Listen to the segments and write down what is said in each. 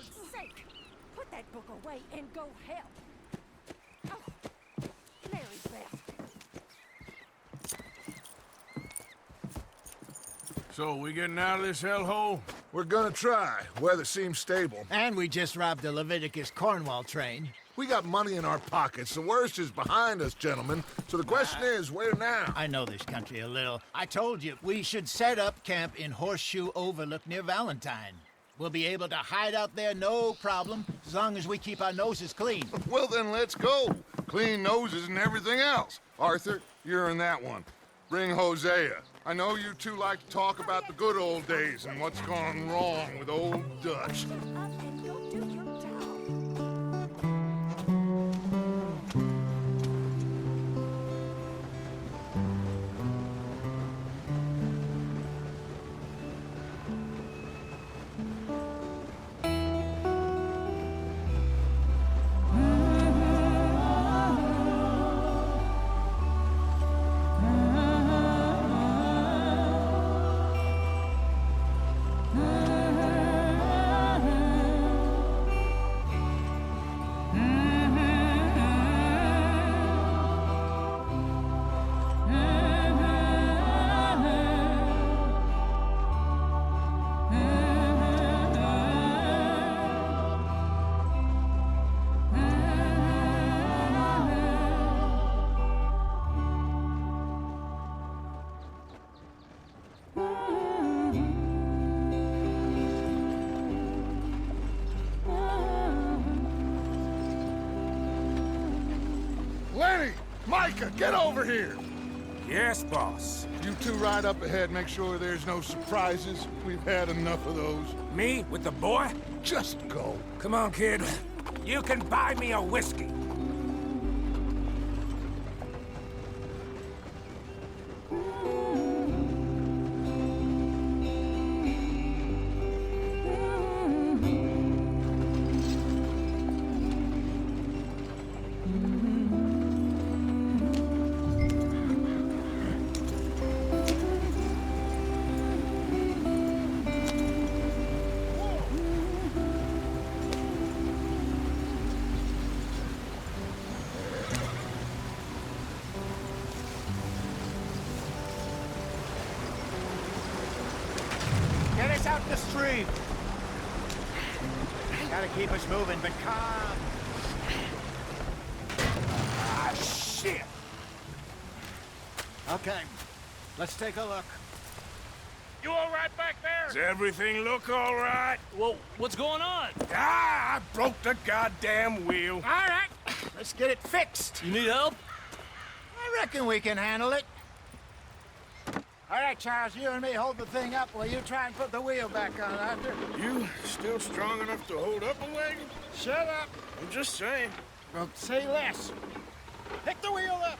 Lord's sake! Put that book away and go help. Oh, Mary-Beth. So, we getting out of this hellhole? We're gonna try. Weather seems stable. And we just robbed the Leviticus Cornwall train. We got money in our pockets. The worst is behind us, gentlemen. So the question is, where now? I know this country a little. I told you, we should set up camp in Horseshoe Overlook near Valentine. We'll be able to hide out there, no problem, as long as we keep our noses clean. Well, then let's go. Clean noses and everything else. Arthur, you're in that one. Bring Hosea. I know you two like to talk about the good old days and what's gone wrong with old Dutch. Up and go do your job. Lenny! Micah, get over here! Yes, boss. You two ride up ahead, make sure there's no surprises. We've had enough of those. Me with the boy? Just go. Come on, kid. You can buy me a whiskey. Get us out the stream. Gotta keep us moving, but calm. Ah, shit! Okay, let's take a look. You all right back there? Does everything look all right? Well, what's going on? Ah, I broke the goddamn wheel. All right, let's get it fixed. You need help? I reckon we can handle it. All right, Charles, you and me hold the thing up while you try and put the wheel back on, Arthur. You still strong enough to hold up a wagon? Shut up. I'm just saying. Well, say less. Pick the wheel up.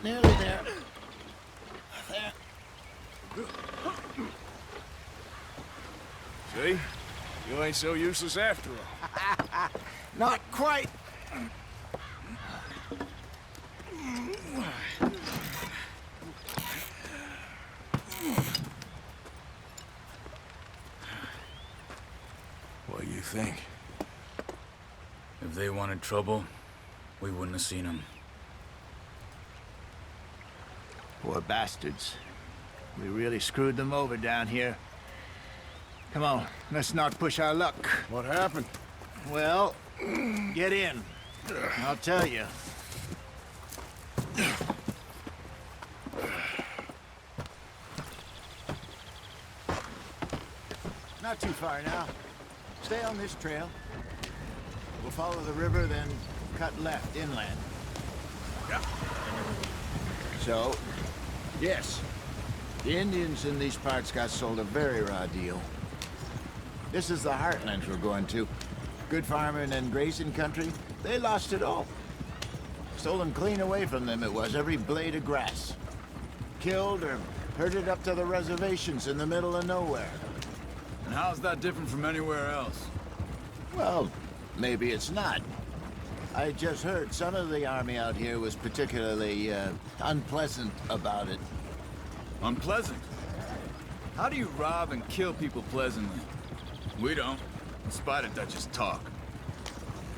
Nearly there. There. See? You ain't so useless after all. Not quite. What do you think? If they wanted trouble, we wouldn't have seen them. Poor bastards. We really screwed them over down here. Come on, let's not push our luck. What happened? Well, get in. I'll tell you. Not too far now. Stay on this trail. We'll follow the river, then cut left inland. Yeah. So, yes, the Indians in these parts got sold a very raw deal. This is the heartlands we're going to. Good farming and grazing country, they lost it all. Stolen clean away from them it was, every blade of grass. Killed or herded up to the reservations in the middle of nowhere. And how's that different from anywhere else? Well, maybe it's not. I just heard some of the army out here was particularly, unpleasant about it. Unpleasant? How do you rob and kill people pleasantly? We don't, in spite of Dutch's talk.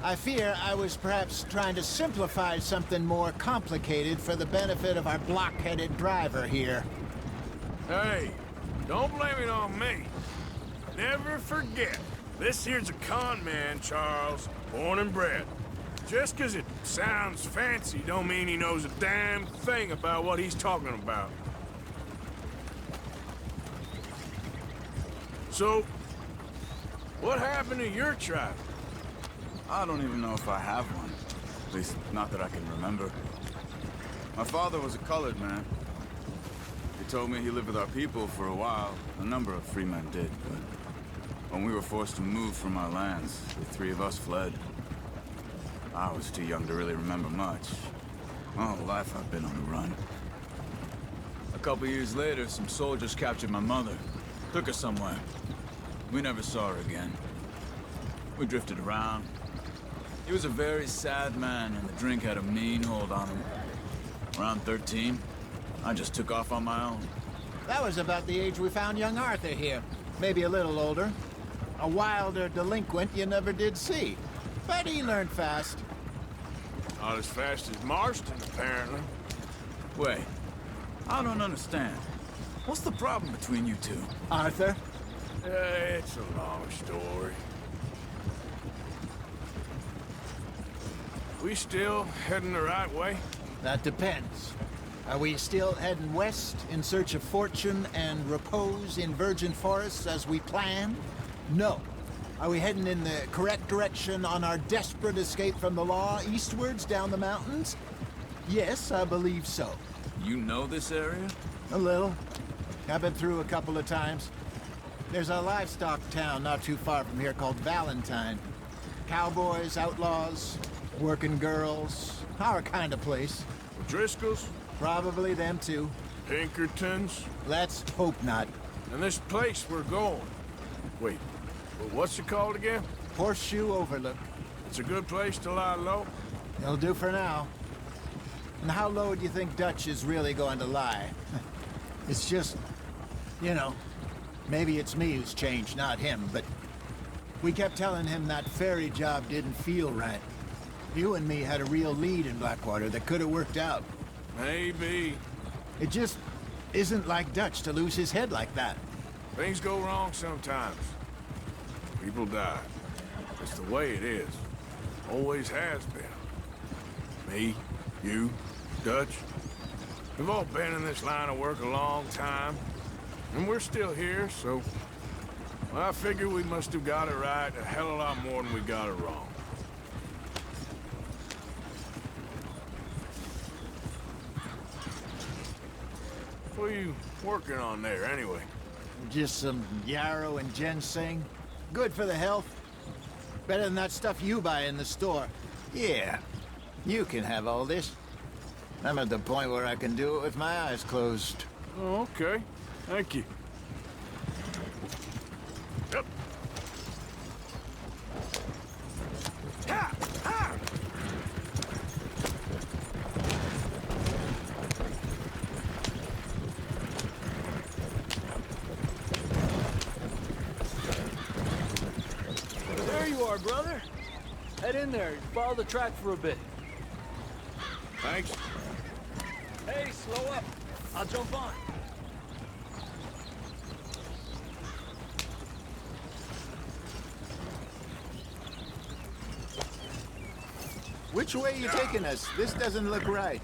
I fear I was perhaps trying to simplify something more complicated for the benefit of our block-headed driver here. Hey, don't blame it on me. Never forget, this here's a con man, Charles, born and bred. Just 'cause it sounds fancy don't mean he knows a damn thing about what he's talking about. So, what happened to your tribe? I don't even know if I have one. At least, not that I can remember. My father was a colored man. He told me he lived with our people for a while. A number of free men did, but when we were forced to move from our lands, the three of us fled. I was too young to really remember much. My whole life I've been on the run. A couple years later, some soldiers captured my mother. Took her somewhere. We never saw her again. We drifted around. He was a very sad man, and the drink had a mean hold on him. Around 13, I just took off on my own. That was about the age we found young Arthur here. Maybe a little older. A wilder delinquent you never did see. But he learned fast. Not as fast as Marston, apparently. Wait, I don't understand. What's the problem between you two? Arthur? It's a long story. We still heading the right way? That depends. Are we still heading west in search of fortune and repose in virgin forests as we planned? No. Are we heading in the correct direction on our desperate escape from the law eastwards down the mountains? Yes, I believe so. You know this area? A little. I've been through a couple of times. There's a livestock town not too far from here called Valentine. Cowboys, outlaws, working girls, our kind of place. Driscolls? Probably them too. Pinkertons? Let's hope not. And this place we're going. Wait, what's it called again? Horseshoe Overlook. It's a good place to lie low? It'll do for now. And how low do you think Dutch is really going to lie? It's just, you know, maybe it's me who's changed, not him, but we kept telling him that ferry job didn't feel right. You and me had a real lead in Blackwater that could have worked out. Maybe. It just isn't like Dutch to lose his head like that. Things go wrong sometimes. People die. It's the way it is. Always has been. Me, you, Dutch. We've all been in this line of work a long time. And we're still here, so... well, I figure we must have got it right a hell of a lot more than we got it wrong. What are you working on there, anyway? Just some yarrow and ginseng. Good for the health. Better than that stuff you buy in the store. Yeah, you can have all this. I'm at the point where I can do it with my eyes closed. Oh, okay. Thank you. Yep. Ha! Ha! There you are, brother. Head in there and follow the track for a bit. Thanks. Hey, slow up. I'll jump on. Which way are you taking us? This doesn't look right.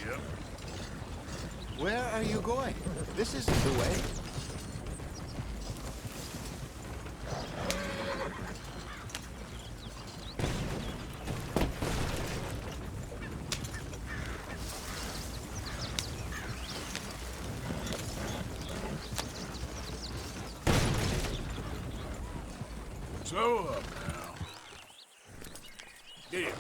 Yep. Where are you going? This isn't the way. So up now. Get it.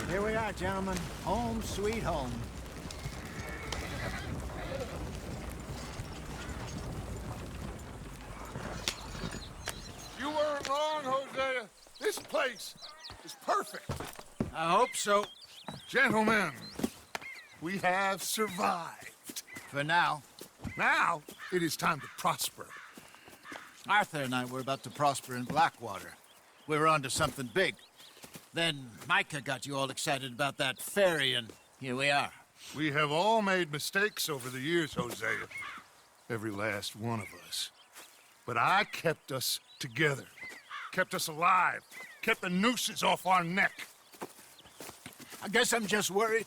Here we are, gentlemen. Home sweet home. You weren't wrong, Hosea. This place is perfect. I hope so. Gentlemen, we have survived. For now. Now, it is time to prosper. Arthur and I were about to prosper in Blackwater. We were onto something big. Then Micah got you all excited about that ferry, and here we are. We have all made mistakes over the years, Hosea. Every last one of us. But I kept us together. Kept us alive. Kept the nooses off our neck. I guess I'm just worried.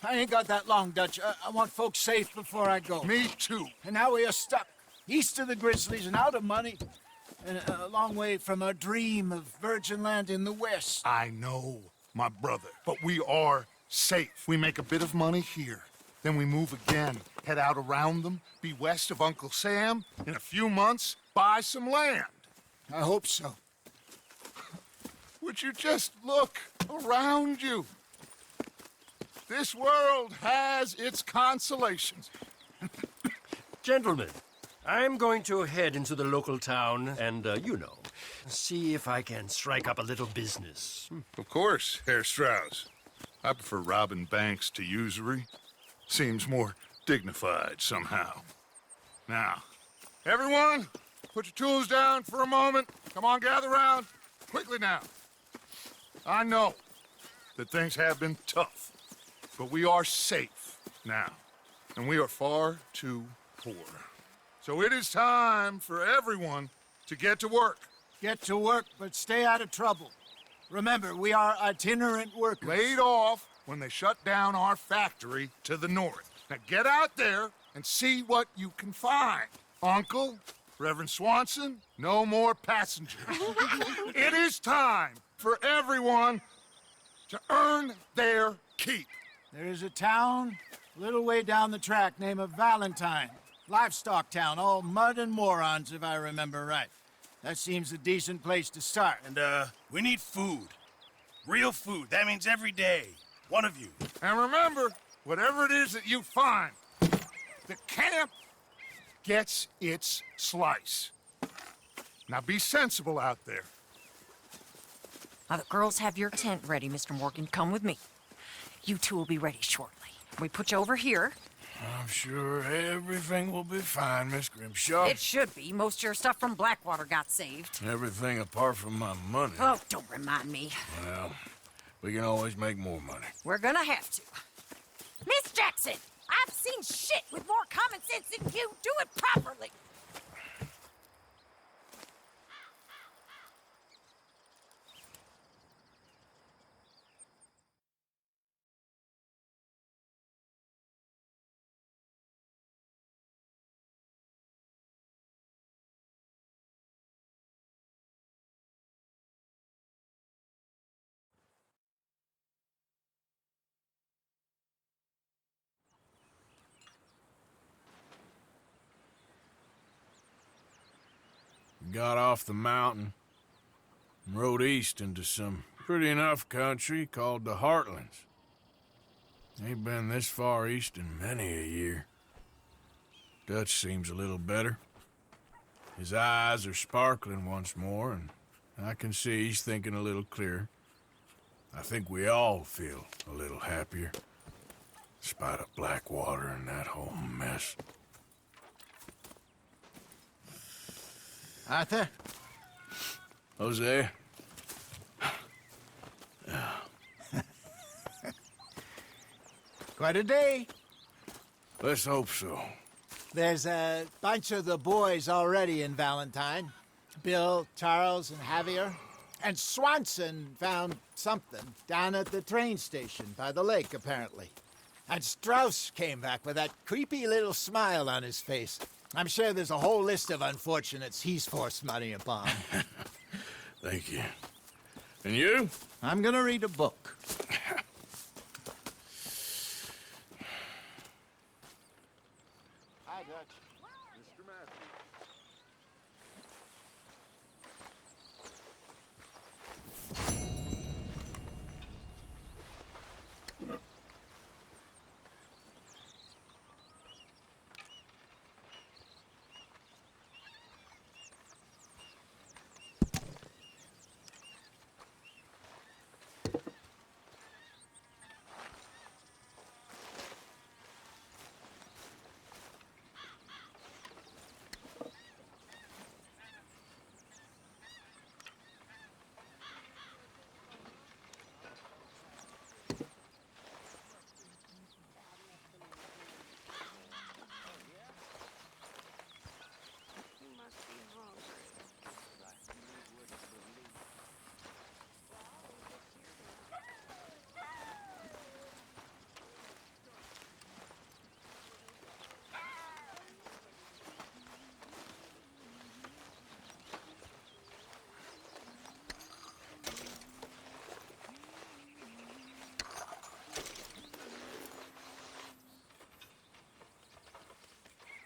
I ain't got that long, Dutch. I want folks safe before I go. Me too. And now we are stuck, east of the Grizzlies and out of money, and a long way from our dream of virgin land in the west. I know, my brother, but we are safe. We make a bit of money here. Then we move again, head out around them, be west of Uncle Sam. In a few months, buy some land. I hope so. Would you just look around you? This world has its consolations. Gentlemen, I'm going to head into the local town and, see if I can strike up a little business. Of course, Herr Strauss. I prefer robbing banks to usury. Seems more dignified somehow. Now, everyone, put your tools down for a moment. Come on, gather round. Quickly now. I know that things have been tough, but we are safe now, and we are far too poor. So it is time for everyone to get to work. Get to work, but stay out of trouble. Remember, we are itinerant workers. Laid off when they shut down our factory to the north. Now get out there and see what you can find. Uncle, Reverend Swanson, no more passengers. It is time for everyone to earn their keep. There is a town a little way down the track named Valentine. Livestock town, all mud and morons, if I remember right. That seems a decent place to start. And, we need food. Real food. That means every day. One of you. And remember, whatever it is that you find, the camp gets its slice. Now be sensible out there. Now, the girls have your tent ready, Mr. Morgan. Come with me. You two will be ready shortly. We put you over here. I'm sure everything will be fine, Miss Grimshaw. It should be. Most of your stuff from Blackwater got saved. Everything apart from my money. Oh, don't remind me. Well, we can always make more money. We're gonna have to. Miss Jackson, I've seen shit with more common sense than you. Do it properly. Got off the mountain and rode east into some pretty enough country called the Heartlands. Ain't been this far east in many a year. Dutch seems a little better. His eyes are sparkling once more, and I can see he's thinking a little clearer. I think we all feel a little happier, in spite of Blackwater and that whole mess. Arthur? Hosea? Quite a day. Let's hope so. There's a bunch of the boys already in Valentine. Bill, Charles, and Javier. And Swanson found something down at the train station by the lake, apparently. And Strauss came back with that creepy little smile on his face. I'm sure there's a whole list of unfortunates he's forced money upon. Thank you. And you? I'm gonna read a book. Hi, Dutch. Mr. Matthews.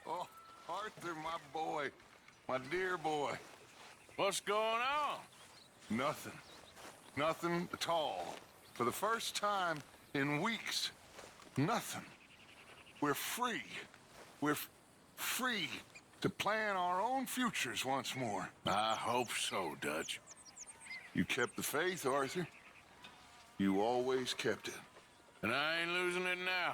Oh, Arthur, my boy. My dear boy. What's going on? Nothing. Nothing at all. For the first time in weeks. Nothing. We're free. We're free to plan our own futures once more. I hope so, Dutch. You kept the faith, Arthur. You always kept it. And I ain't losing it now.